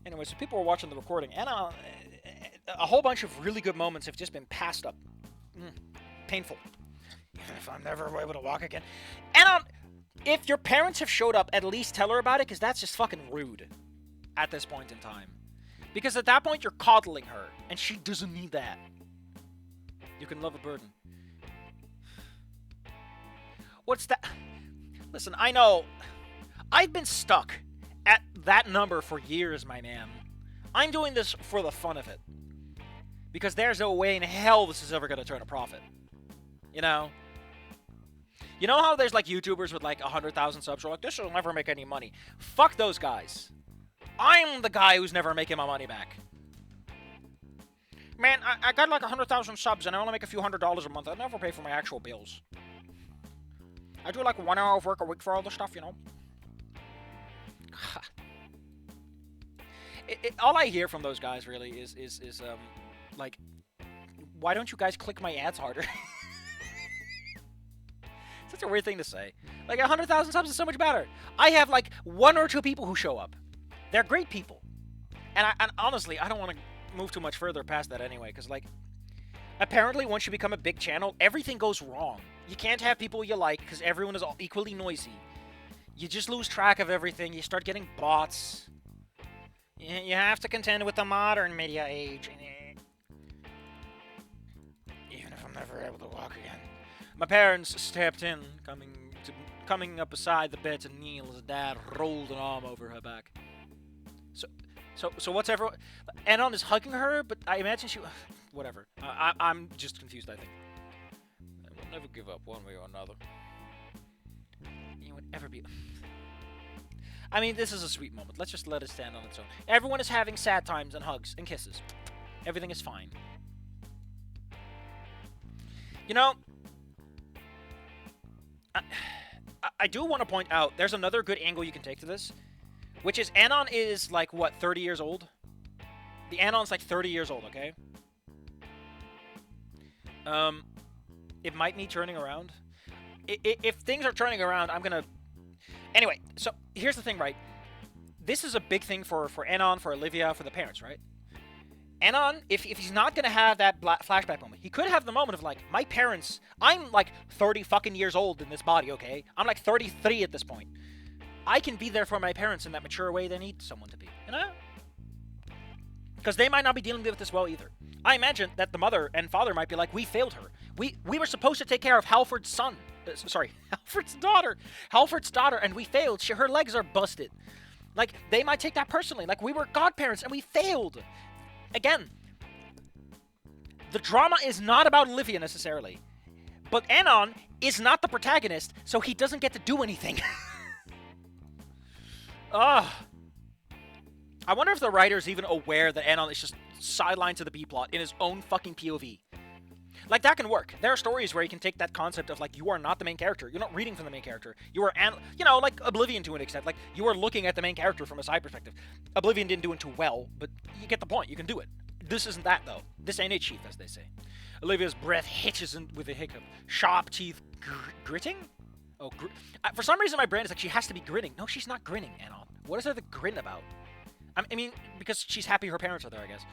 Anyway, so people were watching the recording, and a whole bunch of really good moments have just been passed up. Painful. Even if I'm never able to walk again. And if your parents have showed up, at least tell her about it, because that's just fucking rude at this point in time. Because at that point, you're coddling her, and she doesn't need that. You can love a burden. What's that? Listen, I know. I've been stuck at that number for years, my man. I'm doing this for the fun of it. Because there's no way in hell this is ever going to turn a profit. You know? You know how there's like YouTubers with like 100,000 subs who are like, this will never make any money. Fuck those guys. I'm the guy who's never making my money back. Man, I got like 100,000 subs and I only make a few $100s a month. I never pay for my actual bills. I do like 1 hour of work a week for all the stuff, you know? All I hear from those guys really is like, why don't you guys click my ads harder? Such a weird thing to say. Like, 100,000 subs is so much better. I have like 1 or 2 people who show up. They're great people. And honestly, I don't want to move too much further past that anyway, because like, apparently once you become a big channel, everything goes wrong. You can't have people you like because everyone is all equally noisy. You just lose track of everything. You start getting bots. You have to contend with the modern media age. Even if I'm never able to walk again. My parents stepped in, coming up beside the bed to kneel as Dad rolled an arm over her back. So what's everyone? Anon is hugging her, but I imagine she... Whatever. I'm just confused, I think. I will never give up one way or another. You would ever be... I mean, this is a sweet moment. Let's just let it stand on its own. Everyone is having sad times and hugs and kisses. Everything is fine. You know... I do want to point out, there's another good angle you can take to this, which is Anon is, like, what, 30 years old? The Anon's, like, 30 years old, okay? It might need turning around. If things are turning around, I'm gonna... Anyway, so, here's the thing, right? This is a big thing for Anon, for Olivia, for the parents, right? Anon, if he's not gonna have that flashback moment, he could have the moment of, like, my parents... I'm, like, 30 fucking years old in this body, okay? I'm, like, 33 at this point. I can be there for my parents in that mature way they need someone to be, you know? Because they might not be dealing with this well either. I imagine that the mother and father might be like, we failed her. We were supposed to take care of Halford's son. Halford's daughter. Halford's daughter, and we failed. Her legs are busted. Like, they might take that personally. Like, we were godparents, and we failed. Again, the drama is not about Olivia necessarily. But Anon is not the protagonist, so he doesn't get to do anything. Ugh. I wonder if the writer's even aware that Anon is just sidelined to the B-plot in his own fucking POV. Like, that can work. There are stories where you can take that concept of, like, you are not the main character. You're not reading from the main character. You are, you know, like Oblivion to an extent. Like, you are looking at the main character from a side perspective. Oblivion didn't do it too well, but you get the point. You can do it. This isn't that, though. This ain't it, Chief, as they say. Olivia's breath hitches in with a hiccup. Sharp teeth gritting? Oh, for some reason my brain is like, she has to be grinning. No, she's not grinning, Anon. What is there to grin about? I mean, because she's happy her parents are there, I guess.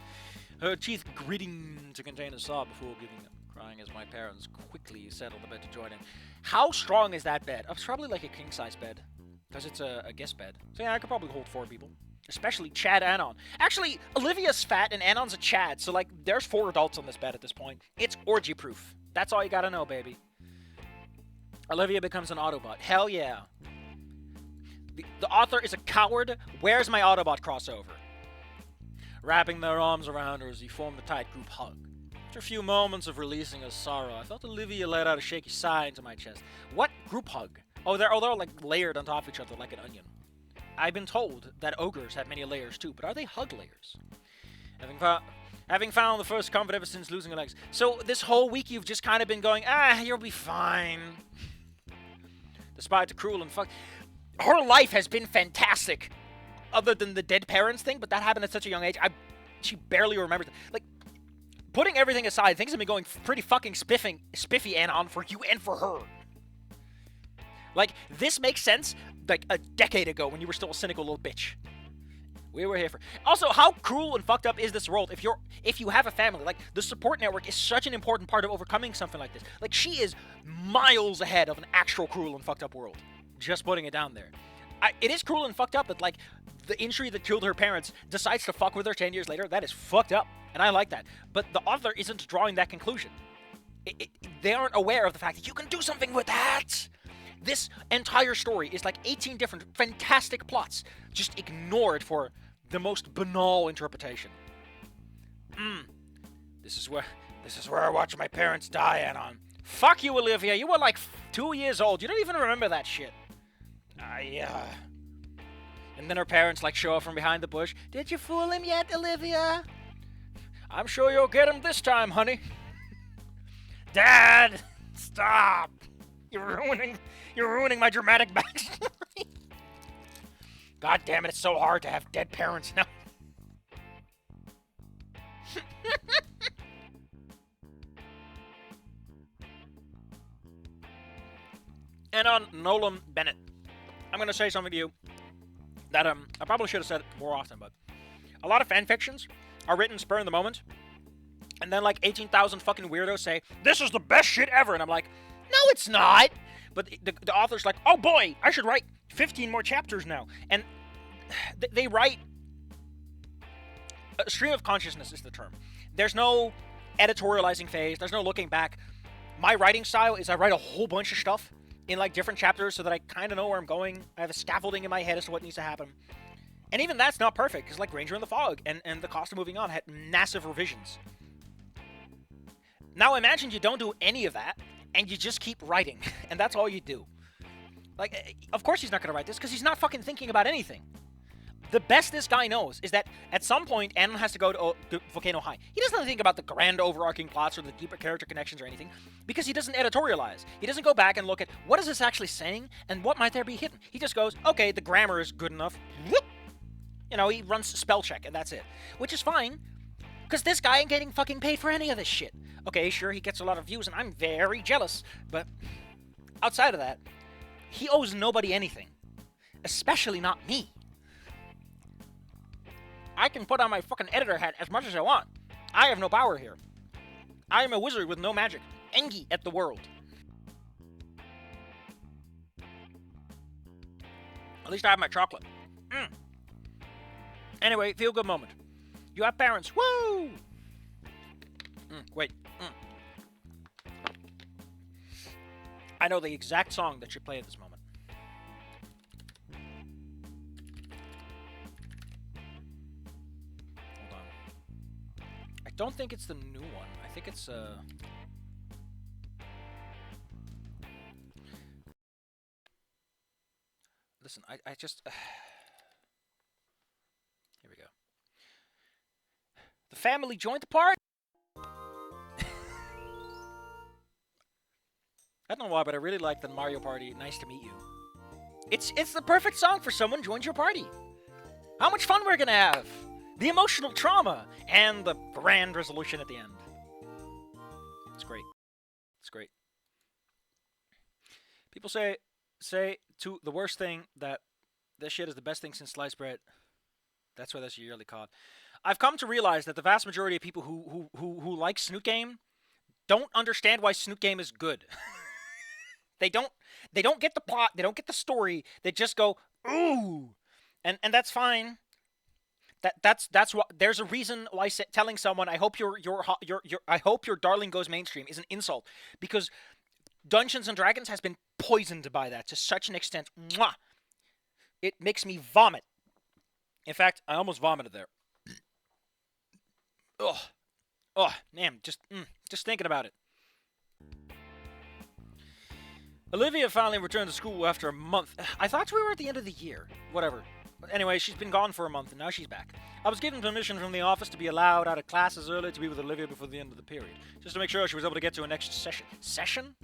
Her teeth gritting to contain a sob before giving up, crying as my parents quickly sat on the bed to join in. How strong is that bed? It's probably like a king-size bed, because it's a guest bed. So yeah, I could probably hold 4 people. Especially Chad Anon. Actually, Olivia's fat and Anon's a Chad, so like, there's 4 adults on this bed at this point. It's orgy-proof. That's all you gotta know, baby. Olivia becomes an Autobot. Hell yeah. The author is a coward. Where's my Autobot crossover? Wrapping their arms around her as he formed a tight group hug. After a few moments of releasing her sorrow, I felt Olivia let out a shaky sigh into my chest. What group hug? Oh, they're like layered on top of each other like an onion. I've been told that ogres have many layers too, but are they hug layers? Having found the first comfort ever since losing her legs. So this whole week you've just kind of been going, you'll be fine. Despite the cruel and her life has been fantastic, other than the dead parents thing, but that happened at such a young age, she barely remembers. Like, putting everything aside, things have been going pretty fucking spiffy Anon for you and for her. Like, this makes sense, like, a decade ago when you were still a cynical little bitch. We were here for. Also, how cruel and fucked up is this world? If you have a family, like the support network is such an important part of overcoming something like this. Like she is miles ahead of an actual cruel and fucked up world. Just putting it down there. It is cruel and fucked up that like the injury that killed her parents decides to fuck with her 10 years later. That is fucked up, and I like that. But the author isn't drawing that conclusion. They aren't aware of the fact that you can do something with that. This entire story is like 18 different fantastic plots, just ignored for the most banal interpretation. This is where I watched my parents die, Anon. Fuck you, Olivia. You were like 2 years old. You don't even remember that shit. And then her parents like show up from behind the bush. Did you fool him yet, Olivia? I'm sure you'll get him this time, honey. Dad, stop. You're ruining my dramatic backstory. God damn it, it's so hard to have dead parents now. And on Nolan Bennett, I'm going to say something to you that I probably should have said more often, but a lot of fan fictions are written spur in the moment, and then like 18,000 fucking weirdos say, this is the best shit ever, and I'm like, no, it's not. But the author's like, oh boy, I should write 15 more chapters now. And they write... A stream of consciousness is the term. There's no editorializing phase. There's no looking back. My writing style is I write a whole bunch of stuff in like different chapters so that I kind of know where I'm going. I have a scaffolding in my head as to what needs to happen. And even that's not perfect, because like Ranger in the Fog and The Cost of Moving On had massive revisions. Now imagine you don't do any of that, and you just keep writing, and that's all you do. Like, of course he's not going to write this, because he's not fucking thinking about anything. The best this guy knows is that at some point, Anon has to go to Volcano High. He doesn't think about the grand overarching plots or the deeper character connections or anything, because he doesn't editorialize. He doesn't go back and look at, what is this actually saying, and what might there be hidden? He just goes, okay, the grammar is good enough. Whoop! You know, he runs spell check, and that's it. Which is fine, because this guy ain't getting fucking paid for any of this shit. Okay, sure, he gets a lot of views, and I'm very jealous, but outside of that, he owes nobody anything. Especially not me. I can put on my fucking editor hat as much as I want. I have no power here. I am a wizard with no magic. Engi at the world. At least I have my chocolate. Anyway, feel good moment. You have parents. Woo! Wait. I know the exact song that should play at this moment. Hold on. I don't think it's the new one. I think it's Listen, I just Here we go. The family joined the party. I don't know why, but I really like the Mario Party. Nice to meet you. It's the perfect song for someone joins your party. How much fun we're gonna have. The emotional trauma and the grand resolution at the end. It's great. It's great. People say to the worst thing that this shit is the best thing since sliced bread. That's why that's yearly called. I've come to realize that the vast majority of people who like Snoot Game don't understand why Snoot Game is good. They don't get the plot, they don't get the story. They just go, ooh. And that's fine. That's what there's a reason why telling someone I hope I hope your darling goes mainstream is an insult, because Dungeons and Dragons has been poisoned by that to such an extent. Mwah! It makes me vomit. In fact, I almost vomited there. Ugh. Oh, man, just thinking about it. Olivia finally returned to school after a month. I thought we were at the end of the year. Whatever. But anyway, she's been gone for a month, and now she's back. I was given permission from the office to be allowed out of classes early to be with Olivia before the end of the period, just to make sure she was able to get to her next session. Session?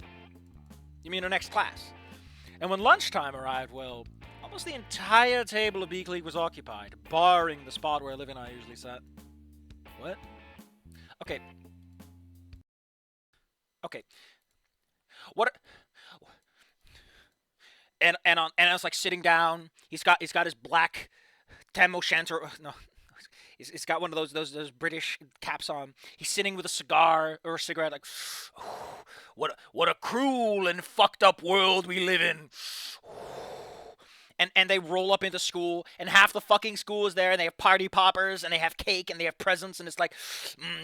You mean her next class? And when lunchtime arrived, well, almost the entire table of Beak League was occupied, barring the spot where Olivia and I usually sat. What? Okay. What? And I was like sitting down. He's got his black Tam O'Shanter. No. He's got one of those British caps on. He's sitting with a cigar or a cigarette, like, what a cruel and fucked up world we live in. And they roll up into school, and half the fucking school is there, and they have party poppers, and they have cake, and they have presents, and it's like,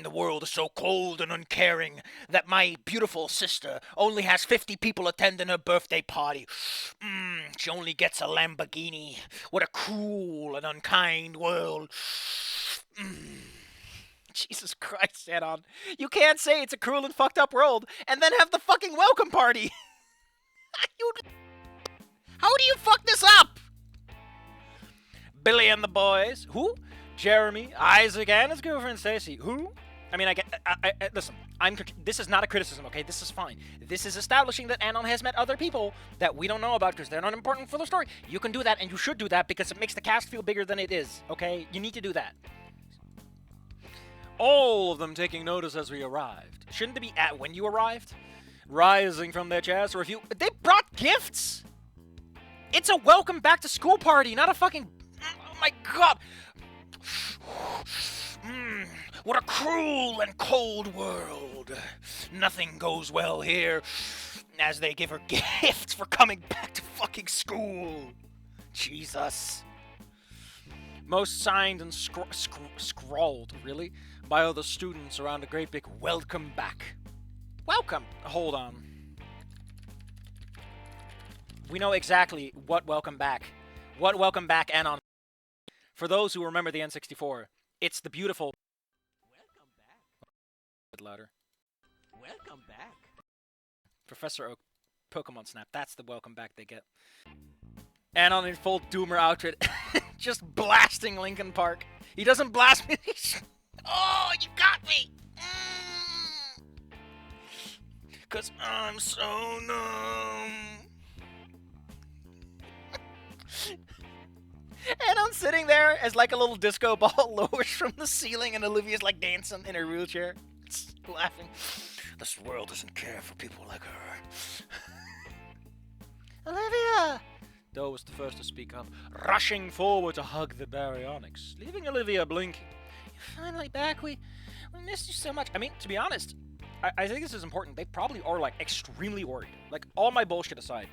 the world is so cold and uncaring that my beautiful sister only has 50 people attending her birthday party. She only gets a Lamborghini. What a cruel and unkind world. Jesus Christ, Anon. You can't say it's a cruel and fucked up world, and then have the fucking welcome party. How do you fuck this up? Billy and the boys. Who? Jeremy, Isaac, and his girlfriend Stacy. Who? I mean, listen, this is not a criticism, okay? This is fine. This is establishing that Anon has met other people that we don't know about because they're not important for the story. You can do that, and you should do that because it makes the cast feel bigger than it is, okay? You need to do that. All of them taking notice as we arrived. Shouldn't they be at when you arrived? Rising from their chairs, or if you... They brought gifts! It's a welcome back to school party, not a fucking... Oh my god! What a cruel and cold world. Nothing goes well here. As they give her gifts for coming back to fucking school. Jesus. Most signed and scrawled, really, by other students around a great big welcome back. Welcome! Hold on. We know exactly what welcome back Anon. For those who remember the N64, it's the beautiful... Welcome back. A bit louder. Welcome back. Professor Oak, Pokemon Snap, that's the welcome back they get. Anon in full Doomer outfit, just blasting Linkin Park. He doesn't blast me. Oh, you got me! 'Cause I'm so numb. And I'm sitting there as like a little disco ball lowers from the ceiling, and Olivia's like dancing in her wheelchair, laughing. This world doesn't care for people like her. Olivia! Doe was the first to speak up, rushing forward to hug the baryonyx, leaving Olivia blinking. You're finally back. We missed you so much. I mean, to be honest, I think this is important. They probably are like extremely worried. Like, all my bullshit aside.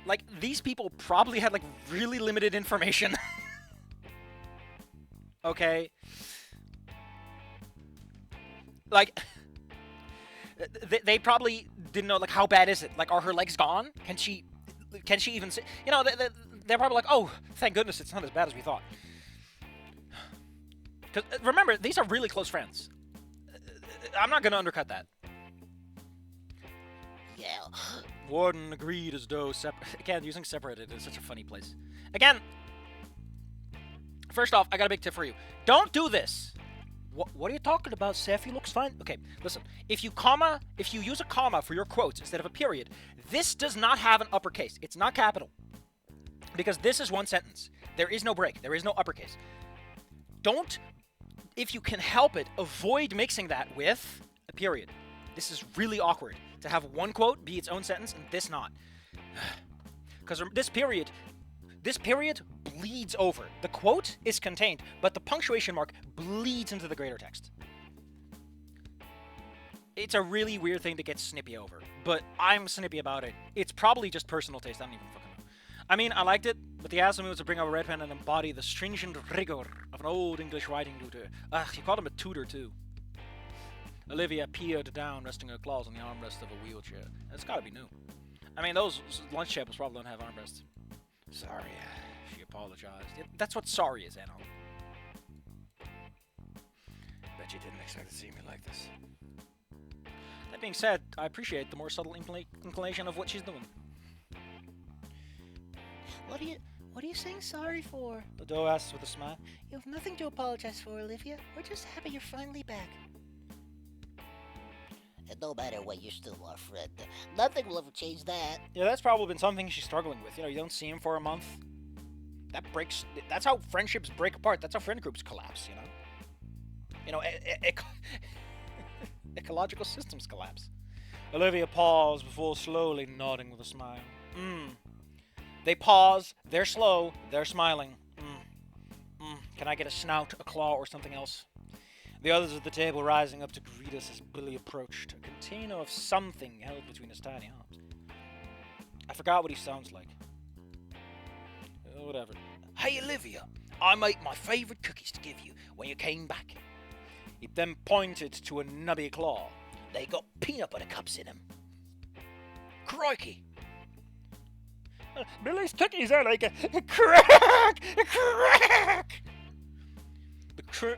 Like, these people probably had, like, really limited information. Okay? Like, they probably didn't know, like, how bad is it? Like, are her legs gone? Can she even sit? You know, they're probably like, oh, thank goodness it's not as bad as we thought. Because, remember, these are really close friends. I'm not going to undercut that. Yeah. Warden agreed as though again, using separated is such a funny place. Again, first off, I got a big tip for you. Don't do this. What are you talking about, Seth? He looks fine. Okay, listen. If you use a comma for your quotes instead of a period, this does not have an uppercase. It's not capital. Because this is one sentence. There is no break. There is no uppercase. Don't, if you can help it, avoid mixing that with a period. This is really awkward to have one quote be its own sentence and this not. Because this period bleeds over. The quote is contained, but the punctuation mark bleeds into the greater text. It's a really weird thing to get snippy over, but I'm snippy about it. It's probably just personal taste. I don't even fucking know. I mean, I liked it, but the asshole moves to bring out a red pen and embody the stringent rigor of an old English writing tutor. You called him a tutor too. Olivia peered down, resting her claws on the armrest of a wheelchair. It's gotta be new. I mean, those lunch tables probably don't have armrests. Sorry, she apologized. That's what sorry is, Anon. Bet you didn't expect to see me like this. That being said, I appreciate the more subtle inclination of what she's doing. What are you saying sorry for? Ledoux asks with a smile. You have nothing to apologize for, Olivia. We're just happy you're finally back. And no matter what, you're still our friend. Nothing will ever change that. Yeah, that's probably been something she's struggling with. You know, you don't see him for a month. That's how friendships break apart. That's how friend groups collapse, you know? You know, ecological systems collapse. Olivia paused before slowly nodding with a smile. They pause, they're slow, they're smiling. Can I get a snout, a claw, or something else? The others at the table rising up to greet us as Billy approached, a container of something held between his tiny arms. I forgot what he sounds like. Whatever. Hey, Olivia, I made my favourite cookies to give you when you came back. He then pointed to a nubby claw. They got peanut butter cups in them. Crikey! Billy's cookies are like a crack! A crack!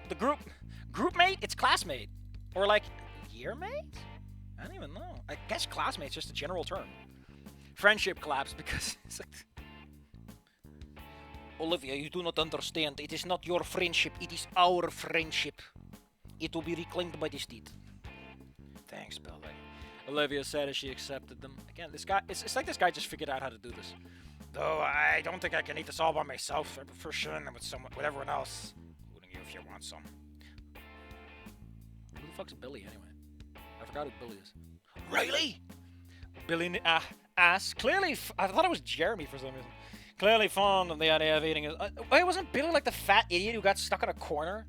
The group mate? It's classmate. Or like, year mate? I don't even know. I guess classmate's just a general term. Friendship collapsed because it's like... Olivia, you do not understand. It is not your friendship. It is our friendship. It will be reclaimed by the state. Thanks, Billy. Olivia said as she accepted them. Again, this guy... It's like this guy just figured out how to do this. Though I don't think I can eat this all by myself. I prefer sharing them with everyone else. Including you if you want some. Who the fuck's Billy, anyway? I forgot who Billy is. Really? Billy asked. Clearly... I thought it was Jeremy for some reason. Clearly fond of the idea of eating his... wait, wasn't Billy like the fat idiot who got stuck in a corner?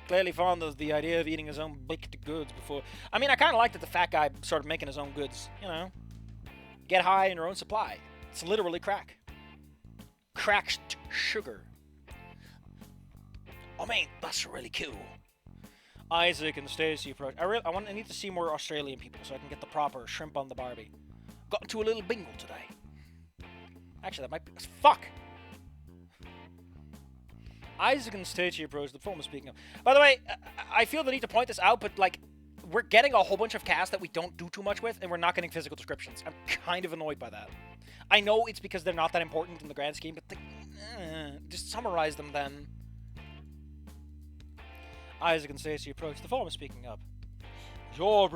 Clearly fond of the idea of eating his own baked goods before... I mean, I kind of liked that the fat guy started making his own goods. You know, get high in your own supply. It's literally crack. Cracked sugar. I mean, that's really cool. Isaac and Stacy approach. I need to see more Australian people so I can get the proper shrimp on the Barbie. Got into a little bingo today. Actually, that might be... Fuck! Isaac and Stacey approached the phone speaking of. By the way, I feel the need to point this out, but, like, we're getting a whole bunch of cast that we don't do too much with, and we're not getting physical descriptions. I'm kind of annoyed by that. I know it's because they're not that important in the grand scheme, but just summarize them then. Isaac and Stacey approached the phone speaking up. Your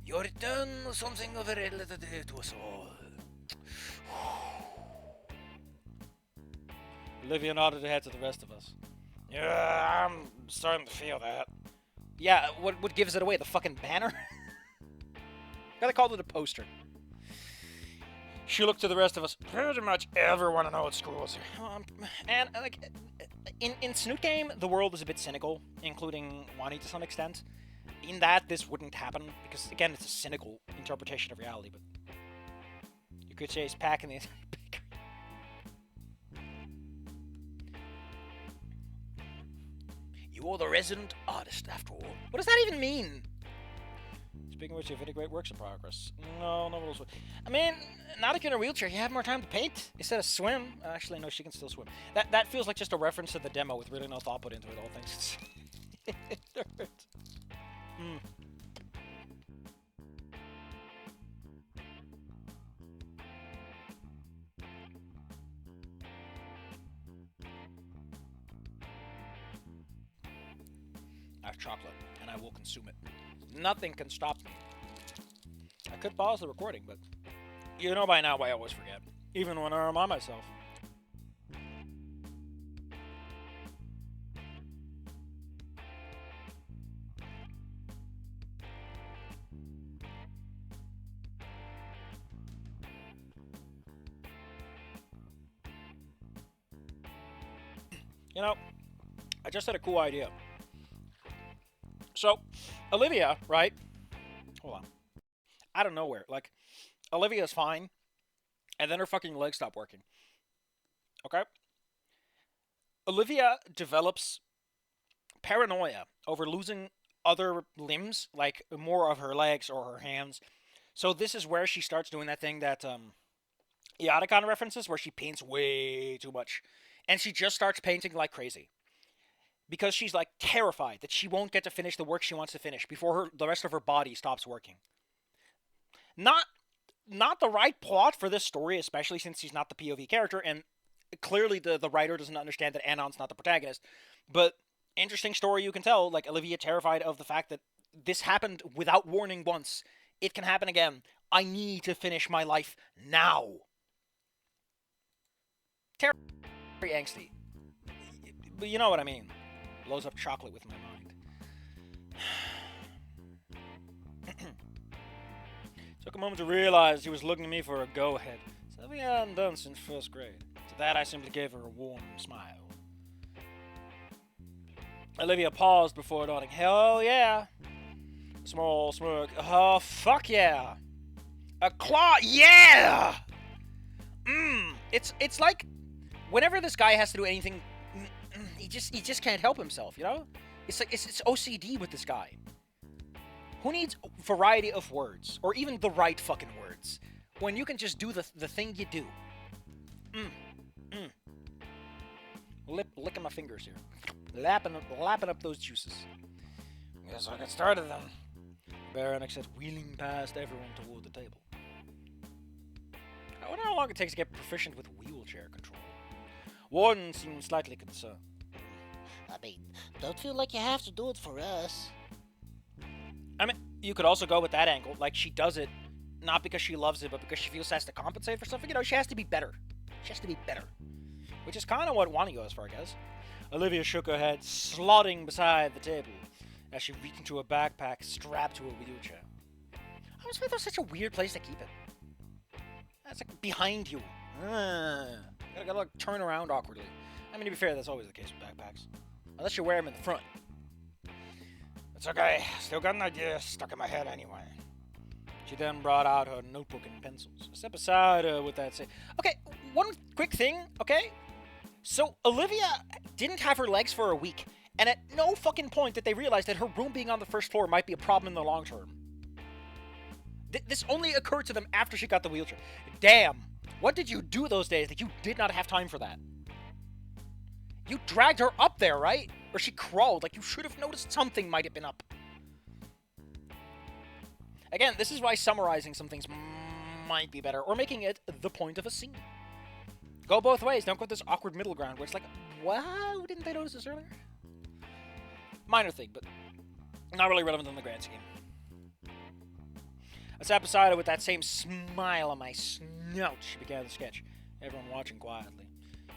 return was something of a relative to us all. Olivia nodded her head to the rest of us. Yeah, I'm starting to feel that. Yeah, what gives it away? The fucking banner? Gotta call it a poster. She looked to the rest of us. Pretty much everyone I know at school is here. And, like, in Snoot Game, the world is a bit cynical, including Wani to some extent. In that, this wouldn't happen, because, again, it's a cynical interpretation of reality, but... You could say he's packing the... You're the resident artist, after all. What does that even mean? Speaking of which, you have any great works in progress? No, no rules. I mean, not if you're in a wheelchair, you have more time to paint instead of swim. Actually, no, she can still swim. That feels like just a reference to the demo with really no thought put into it, all things. It hurts. I have chocolate, and I will consume it. Nothing can stop me. I could pause the recording, but you know by now I always forget, even when I'm on myself. You know, I just had a cool idea. So, Olivia, right? Hold on. Out of nowhere, like, Olivia's fine, and then her fucking legs stop working. Okay? Olivia develops paranoia over losing other limbs, like more of her legs or her hands. So this is where she starts doing that thing that Iadicon references, where she paints way too much. And she just starts painting like crazy. Because she's, like, terrified that she won't get to finish the work she wants to finish before the rest of her body stops working. Not the right plot for this story, especially since she's not the POV character, and clearly the writer doesn't understand that Anon's not the protagonist. But interesting story you can tell, like, Olivia terrified of the fact that this happened without warning once. It can happen again. I need to finish my life now. Very angsty. But you know what I mean. Blows up chocolate with my mind. Took a moment to realize he was looking at me for a go-ahead. Something I hadn't done since first grade. To that, I simply gave her a warm smile. Olivia paused before nodding. Hell yeah. Small smirk. Oh, fuck yeah. A claw. Yeah. It's like whenever this guy has to do anything, he just can't help himself. You know. It's like it's OCD with this guy. Who needs variety of words or even the right fucking words when you can just do the thing you do? Licking my fingers here, lapping up those juices. Guess I'll get started then. Baronek said, wheeling past everyone toward the table. I wonder how long it takes to get proficient with wheelchair control. Warden seemed slightly concerned. I mean, don't feel like you have to do it for us. I mean, you could also go with that angle. Like, she does it not because she loves it, but because she feels she has to compensate for something. You know, she has to be better. She has to be better. Which is kind of what Wani goes for, I guess. Olivia shook her head, slotting beside the table as she reached into a backpack strapped to a wheelchair. I was afraid that was such a weird place to keep it. That's like behind you. Gotta like turn around awkwardly. I mean, to be fair, that's always the case with backpacks. Unless you wear them in the front. It's okay. Still got an idea stuck in my head anyway. She then brought out her notebook and pencils. Step aside with that say. Okay, one quick thing, okay? So, Olivia didn't have her legs for a week, and at no fucking point did they realize that her room being on the first floor might be a problem in the long term. This only occurred to them after she got the wheelchair. Damn, what did you do those days that you did not have time for that? You dragged her up there, right? Or she crawled, like you should have noticed something might have been up. Again, this is why summarizing some things might be better, or making it the point of a scene. Go both ways, don't go this awkward middle ground where it's like, wow, didn't they notice this earlier? Minor thing, but not really relevant in the grand scheme. I sat beside her with that same smile on my snout. She began the sketch, everyone watching quietly.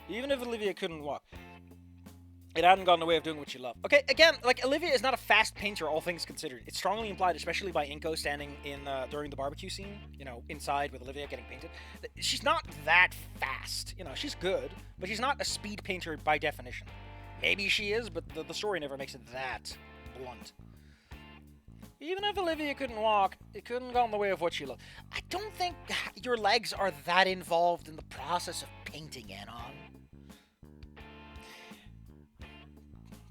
Even if Olivia couldn't walk, it hadn't gone in the way of doing what she loved. Okay, again, like, Olivia is not a fast painter, all things considered. It's strongly implied, especially by Inko standing in during the barbecue scene, you know, inside with Olivia getting painted. She's not that fast. You know, she's good, but she's not a speed painter by definition. Maybe she is, but the story never makes it that blunt. Even if Olivia couldn't walk, it couldn't go in the way of what she loved. I don't think your legs are that involved in the process of painting, Anon.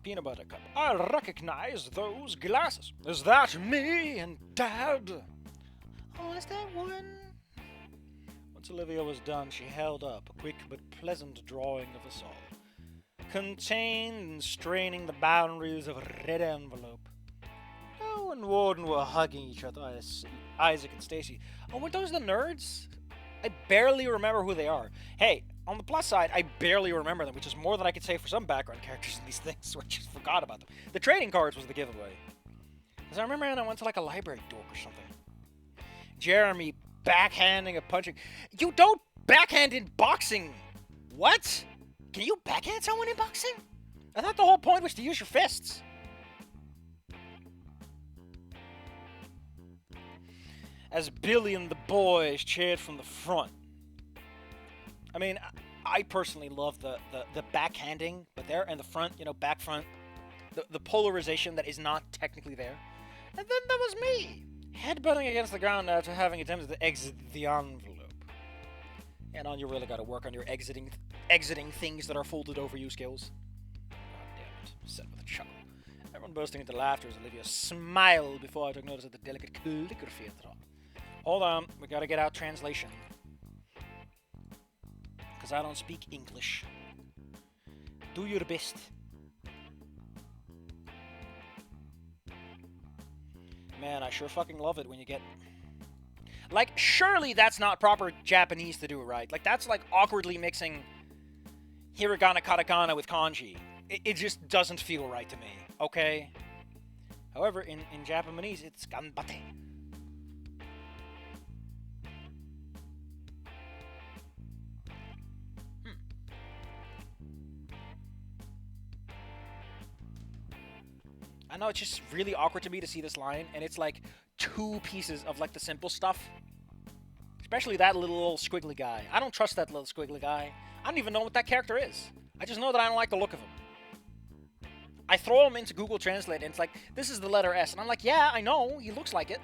Peanut butter cup. I recognize those glasses. Is that me and Dad? Oh, is that one? Once Olivia was done, she held up a quick but pleasant drawing of us all, contained and straining the boundaries of a red envelope. Oh, and Warden were hugging each other, Isaac and Stacy. Oh, were those the nerds? I barely remember who they are. Hey, on the plus side, I barely remember them, which is more than I could say for some background characters in these things, so I just forgot about them. The trading cards was the giveaway. Because I remember when I went to like a library dork or something. Jeremy backhanding a punching. You don't backhand in boxing! What? Can you backhand someone in boxing? I thought the whole point was to use your fists. As Billy and the boys cheered from the front. I mean, I personally love the backhanding, but there in the front, you know, back front, the polarization that is not technically there. And then there was me, headbutting against the ground after having attempted to exit the envelope. And on, you really got to work on your exiting things that are folded over you skills. God damn it, said with a chuckle. Everyone bursting into laughter as Olivia smiled before I took notice of the delicate calligraphy at the top. Hold on, we gotta get out translation. Because I don't speak English. Do your best. Man, I sure fucking love it when you get... Like, surely that's not proper Japanese to do, right? Like, that's like awkwardly mixing hiragana katakana with kanji. It just doesn't feel right to me, okay? However, in Japanese, it's ganbate. I know it's just really awkward to me to see this line, and it's like two pieces of like the simple stuff. Especially that little squiggly guy. I don't trust that little squiggly guy. I don't even know what that character is. I just know that I don't like the look of him. I throw him into Google Translate, and it's like, this is the letter S. And I'm like, yeah, I know. He looks like it.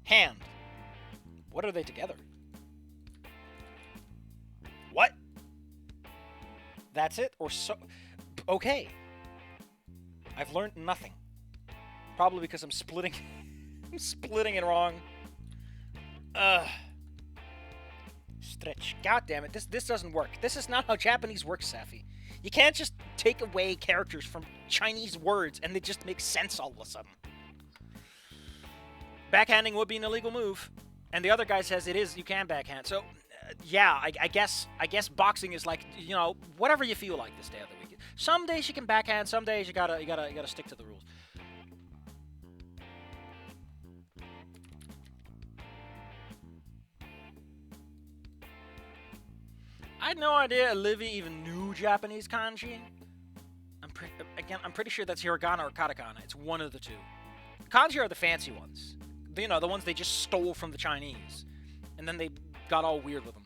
Hand. What are they together? What? That's it? Or so... Okay. I've learned nothing. Probably because I'm splitting... I'm splitting it wrong. Stretch. God damn it. This doesn't work. This is not how Japanese works, Safi. You can't just take away characters from Chinese words and they just make sense all of a sudden. Backhanding would be an illegal move. And the other guy says it is, you can backhand. So, yeah, I guess boxing is like, you know, whatever you feel like this day of the week. Some days you can backhand, some days you gotta stick to the rules. I had no idea Olivia even knew Japanese kanji. I'm pretty sure that's hiragana or katakana. It's one of the two. Kanji are the fancy ones. You know, the ones they just stole from the Chinese. And then they got all weird with them.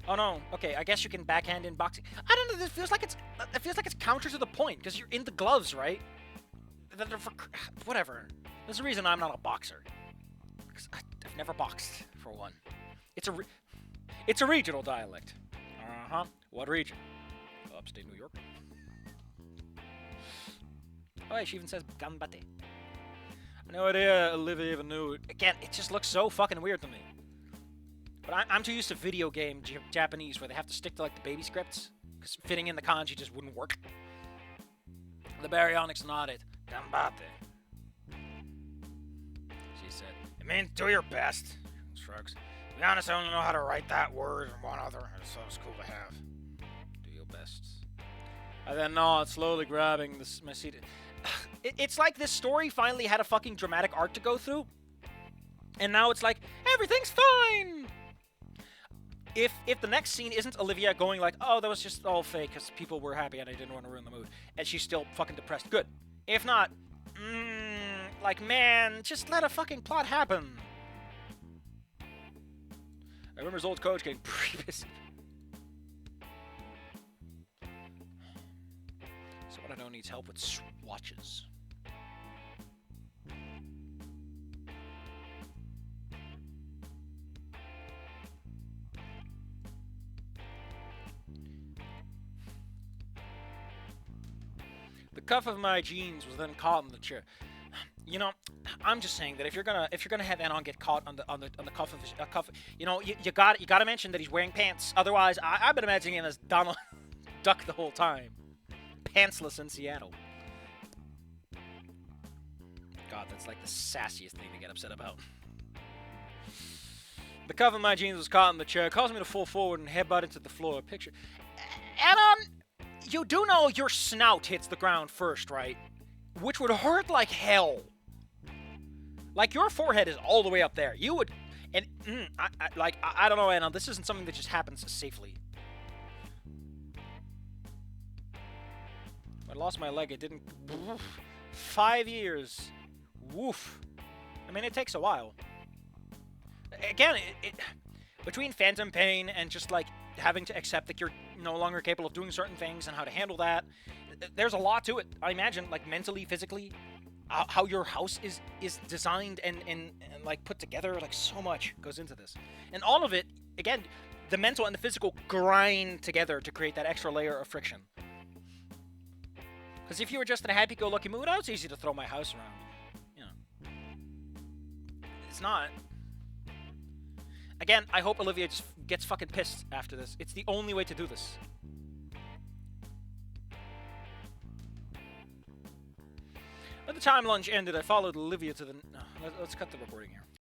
Oh no, okay, I guess you can backhand in boxing. I don't know, it feels like it's counter to the point, because you're in the gloves, right? Whatever. There's a reason I'm not a boxer. Because I've never boxed, for one. It's a regional dialect. Uh-huh. What region? Upstate New York. Oh, yeah, she even says ganbate. No idea Olivia even knew it. Again, it just looks so fucking weird to me. But I'm too used to video game Japanese where they have to stick to like the baby scripts. Because fitting in the kanji just wouldn't work. The baryonyx nodded. Ganbate. She said, it means do your best. Shrugs. To be honest, I only know how to write that word and one other, so it's cool to have. Do your best. I then nod, slowly grabbing my seat. It's like this story finally had a fucking dramatic arc to go through. And now it's like, everything's fine! If the next scene isn't Olivia going like, oh, that was just all fake because people were happy and I didn't want to ruin the mood, and she's still fucking depressed, good. If not, like, man, just let a fucking plot happen. I remember his old coach getting pretty pissed. Someone I know needs help with swatches. The cuff of my jeans was then caught in the chair. You know, I'm just saying that if you're gonna have Anon get caught on the cuff of his cuff, you know, you gotta mention that he's wearing pants. Otherwise, I've been imagining him as Donald Duck the whole time, pantsless in Seattle. God, that's like the sassiest thing to get upset about. The cuff of my jeans was caught in the chair, causing me to fall forward and headbutt into the floor. Picture, Anon, you do know your snout hits the ground first, right? Which would hurt like hell. Like, your forehead is all the way up there. You would... And, I don't know, Anna. This isn't something that just happens safely. I lost my leg. It didn't... 5 years. Woof. I mean, it takes a while. Again, between phantom pain and just, like, having to accept that you're no longer capable of doing certain things and how to handle that, there's a lot to it. I imagine, like, mentally, physically, how your house is designed and like put together. Like, so much goes into this, and all of it, again, the mental and the physical grind together to create that extra layer of friction. Because if you were just in a happy-go-lucky mood, oh, it's easy to throw my house around. You know, it's not. Again, I hope Olivia just gets fucking pissed after this. It's the only way to do this. When the time lunch ended, I followed Olivia to the... let's cut the recording here.